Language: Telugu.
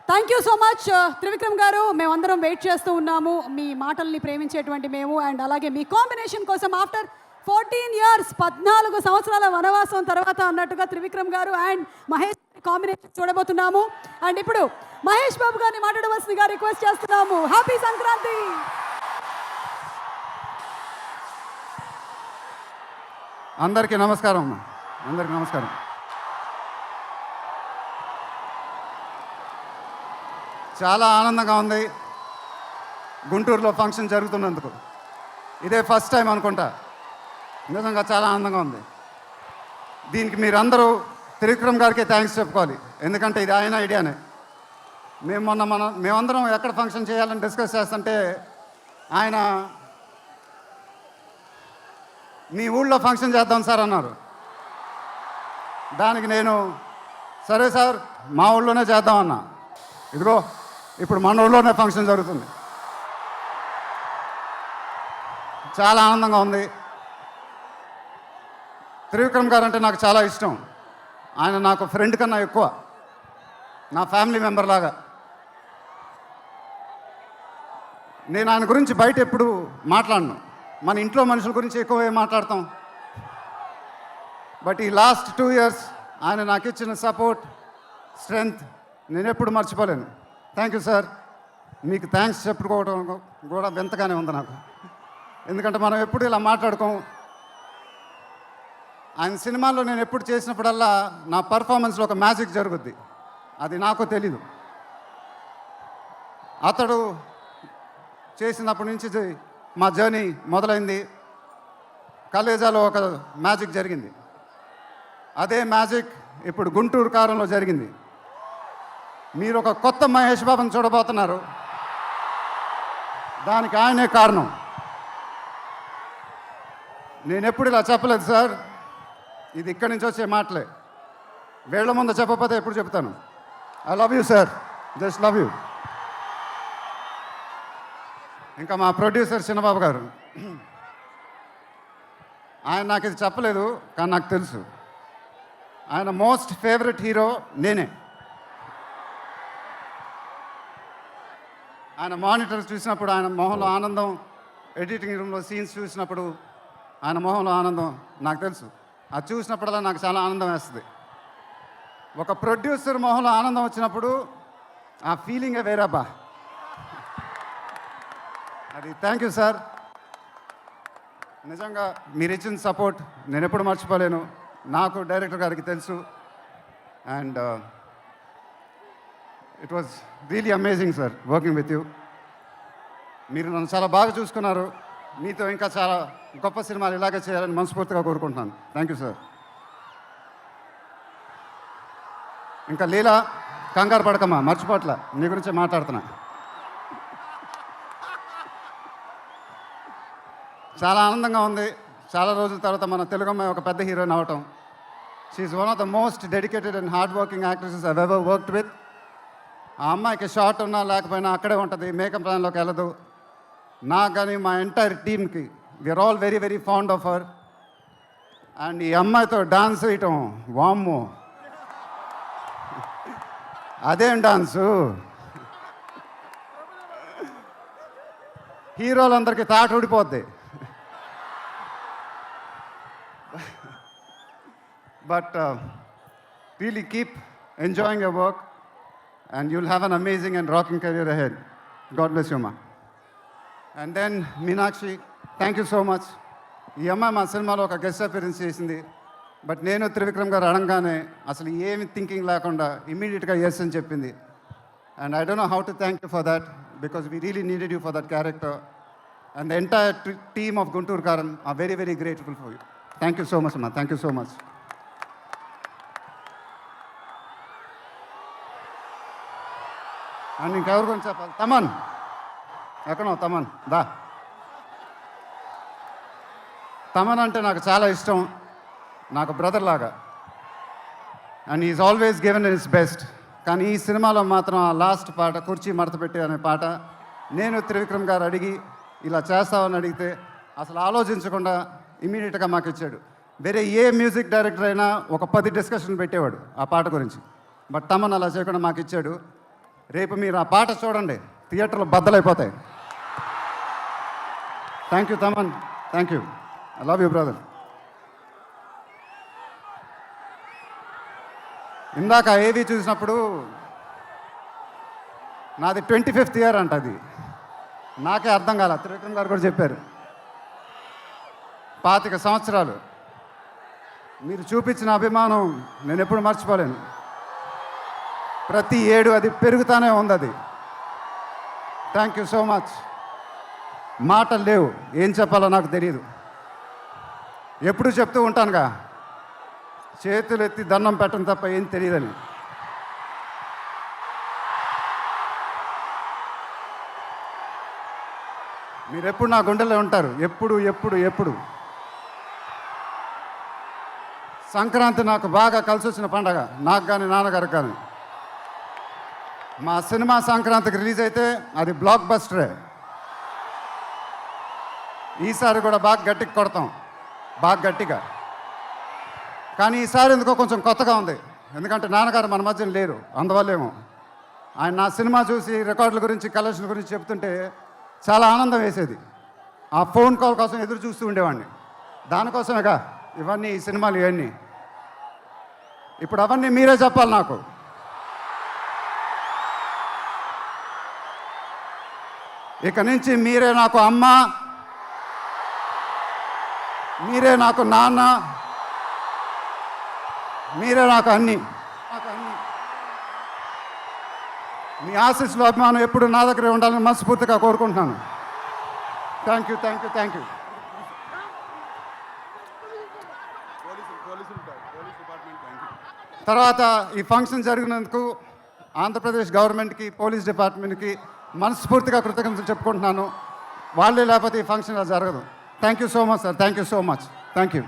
Thank you so much Trivikram గారు. మేమందరం వెయిట్ చేస్తూ ఉన్నాము మీ మాటల్ని ప్రేమించేటువంటి మేము, అండ్ అలాగే మీ కాంబినేషన్ కోసం ఆఫ్టర్ 14 years 14 సంవత్సరాల వనవాసం తర్వాత అన్నట్టుగా త్రివిక్రమ్ గారు అండ్ మహేష్ కాంబినేషన్ చూడబోతున్నాము. అండ్ ఇప్పుడు మహేష్ బాబు గారిని మాట్లాడవలసిందిగా రిక్వెస్ట్ చేస్తున్నాము. హ్యాపీ సంక్రాంతి. అందరికీ నమస్కారం. అందరికీ నమస్కారం. చాలా ఆనందంగా ఉంది గుంటూరులో ఫంక్షన్ జరుగుతున్నందుకు. ఇదే ఫస్ట్ టైం అనుకుంటా. నిజంగా చాలా ఆనందంగా ఉంది. దీనికి మీరందరూ త్రివిక్రమ్ గారికి థ్యాంక్స్ చెప్పుకోవాలి, ఎందుకంటే ఇది ఆయన ఐడియానే. మేమందరం ఎక్కడ ఫంక్షన్ చేయాలని డిస్కస్ చేస్తుంటే ఆయన మీ ఊళ్ళో ఫంక్షన్ చేద్దాం సార్ అన్నారు. దానికి నేను సరే సార్ మా ఊళ్ళోనే చేద్దాం అన్నా. ఇదిగో ఇప్పుడు మన ఊళ్ళోనే ఫంక్షన్ జరుగుతుంది. చాలా ఆనందంగా ఉంది. త్రివిక్రమ్ గారు అంటే నాకు చాలా ఇష్టం. ఆయన నాకు ఫ్రెండ్ కన్నా ఎక్కువ, నా ఫ్యామిలీ మెంబర్ లాగా. నేను ఆయన గురించి బయట ఎప్పుడు మాట్లాడను. మన ఇంట్లో మనుషుల గురించి ఎక్కువ మాట్లాడతాం. బట్ ఈ లాస్ట్ 2 years ఆయన నాకు ఇచ్చిన సపోర్ట్, స్ట్రెంగ్త్ నేను ఎప్పుడు మర్చిపోలేను. Thank you sir. మీకు థ్యాంక్స్ చెప్పుకోవడం కూడా వింతగానే ఉంది నాకు, ఎందుకంటే మనం ఎప్పుడు ఇలా మాట్లాడుకోం. ఆయన సినిమాల్లో నేను ఎప్పుడు చేసినప్పుడల్లా నా పర్ఫార్మెన్స్లో ఒక మ్యాజిక్ జరుగుద్ది, అది నాకు తెలీదు. అతడు చేసినప్పటి నుంచి మా జర్నీ మొదలైంది. కలేజాలో ఒక మ్యాజిక్ జరిగింది. అదే మ్యాజిక్ ఇప్పుడు గుంటూరు కారంలో జరిగింది. మీరు ఒక కొత్త మహేష్ బాబుని చూడబోతున్నారు. దానికి ఆయనే కారణం. నేను ఎప్పుడు ఇలా చెప్పలేదు సార్, ఇది ఇక్కడి నుంచి వచ్చే మాటలే. వేళ్ల ముందు చెప్పకపోతే ఎప్పుడు చెప్తాను. I love you sir, just love you. ఇంకా మా ప్రొడ్యూసర్ చిన్నబాబు గారు, ఆయన నాకు ఇది చెప్పలేదు కానీ నాకు తెలుసు. ఆయన మోస్ట్ ఫేవరెట్ హీరో నేనే. ఆయన మానిటర్స్ చూసినప్పుడు ఆయన మొహంలో ఆనందం, ఎడిటింగ్ రూమ్లో సీన్స్ చూసినప్పుడు ఆయన మొహంలో ఆనందం నాకు తెలుసు. అది చూసినప్పుడల్లా నాకు చాలా ఆనందం వేస్తుంది. ఒక ప్రొడ్యూసర్ మొహంలో ఆనందం వచ్చినప్పుడు ఆ ఫీలింగే వేరేబ్బా. అది థ్యాంక్ యూ సార్. నిజంగా మీరు ఇచ్చిన సపోర్ట్ నేను ఎప్పుడు మర్చిపోలేను. నాకు డైరెక్టర్ గారికి తెలుసు. And it was really amazing sir working with you. మీరు నన్ను చాలా బాగా చూసుకున్నారు. మీతో ఇంకా చాలా గొప్ప సినిమాలు ఇలాగే చేయాలని మనస్ఫూర్తిగా కోరుకుంటున్నాను. Thank you sir. ఇంకా లీలా, కంగారు పడకమ్మా, మర్చిపోట్ల, నీ గురించే మాట్లాడుతున్నా. చాలా ఆనందంగా ఉంది. చాలా రోజుల తర్వాత మన తెలుగు అమ్మాయి ఒక పెద్ద హీరోయిన్ అవటం. She's one of the most dedicated and hard working actresses I ever worked with. ఆ అమ్మాయికి షార్ట్ ఉన్నా లేకపోయినా అక్కడే ఉంటుంది, మేకప్ ప్లాన్లోకి వెళ్ళదు. నాకు కానీ మా ఎంటైర్ టీమ్కి we are all very very fond of her. And ఈ అమ్మాయితో డాన్స్ వేయటం, వామ్మో అదేం డాన్సు. హీరోలందరికీ తాట ఊడిపోద్ది. But really keep enjoying your work and you'll have an amazing and rocking career ahead. God bless you, ma. And then Meenakshi, thank you so much. ఈ అమ్మాయి మా సినిమాలో ఒక గెస్ట్ అపియరెన్స్ చేసింది. బట్ నేను త్రివిక్రమ్ గారు అడగానే అసలు ఏమి థింకింగ్ లేకుండా ఇమ్మీడియట్గా ఎస్ అని చెప్పింది. And I don't know how to thank you for that because we really needed you for that character. And the entire team of Guntur Kaaram are very very grateful for you. Thank you so much అమ్మా. Thank you so much. And ఇంకెవరి గురించి చెప్పాలి? తమన్ ఎక్కడో, తమన్ దా. తమన్ అంటే నాకు చాలా ఇష్టం, నాకు బ్రదర్ లాగా. And is always given his best. కానీ ఈ సినిమాలో మాత్రం ఆ లాస్ట్ పాట, కుర్చీ మడతపెట్టి అనే పాట, నేను త్రివిక్రమ్ గారు అడిగి ఇలా చేస్తామని అడిగితే అసలు ఆలోచించకుండా ఇమీడియట్గా మాకు ఇచ్చాడు. వేరే ఏ మ్యూజిక్ డైరెక్టర్ అయినా ఒక 10 డిస్కషన్ పెట్టేవాడు ఆ పాట గురించి. బట్ తమన్ అలా చేయకుండా మాకు ఇచ్చాడు. రేపు మీరు ఆ పాట చూడండి, థియేటర్లు బద్దలైపోతాయి. Thank you Thaman, thank you. I love you brother. ఇందాక ఏవి చూసినప్పుడు నాది 25th ఇయర్ అంట. అది నాకే అర్థం కాల. త్రివిక్రమ్ గారు కూడా చెప్పారు 25 సంవత్సరాలు. మీరు చూపించిన అభిమానం నేను ఎప్పుడు మర్చిపోలేను. ప్రతి ఏడు అది పెరుగుతూనే ఉంది. అది థ్యాంక్ యూ సో మచ్. మాటలు లేవు, ఏం చెప్పాలో నాకు తెలియదు. ఎప్పుడు చెప్తూ ఉంటానుగా, చేతులు ఎత్తి దండం పెట్టడం తప్ప ఏం తెలియదని. మీరు ఎప్పుడు నా గుండెల్లో ఉంటారు, ఎప్పుడు ఎప్పుడు ఎప్పుడు. సంక్రాంతి నాకు బాగా కలిసి వచ్చిన పండగ, నాకు కానీ నాన్నగారికి కానీ. మా సినిమా సంక్రాంతికి రిలీజ్ అయితే అది బ్లాక్ బస్టరే. ఈసారి కూడా బాగా గట్టిగా కొడతాం, బాగా గట్టిగా. కానీ ఈసారి ఎందుకో కొంచెం కొత్తగా ఉంది, ఎందుకంటే నాన్నగారు మన మధ్యన లేరు, అందువల్లేమో. ఆయన నా సినిమా చూసి రికార్డుల గురించి, కలెక్షన్ గురించి చెప్తుంటే చాలా ఆనందం వేసేది. ఆ ఫోన్ కాల్ కోసం ఎదురు చూస్తూ ఉండేవాడిని. దానికోసమేగా ఇవన్నీ, ఈ సినిమాలు ఇవన్నీ. ఇప్పుడు అవన్నీ మీరే చెప్పాలి నాకు. ఇక నుంచి మీరే నాకు అమ్మ, మీరే నాకు నాన్న, మీరే నాకు అన్నీ. మీ ఆశీస్సులు, అభిమానం ఎప్పుడు నా దగ్గరే ఉండాలని మనస్ఫూర్తిగా కోరుకుంటున్నాను. Thank you, thank you, thank you. తర్వాత ఈ ఫంక్షన్ జరిగినందుకు ఆంధ్రప్రదేశ్ గవర్నమెంట్కి, పోలీస్ డిపార్ట్మెంట్కి మనస్ఫూర్తిగా కృతజ్ఞతలు చెప్పుకుంటున్నాను. వాళ్ళే లేకపోతే ఈ ఫంక్షన్ ఇలా జరగదు. Thank you so much sir, thank you so much, thank you.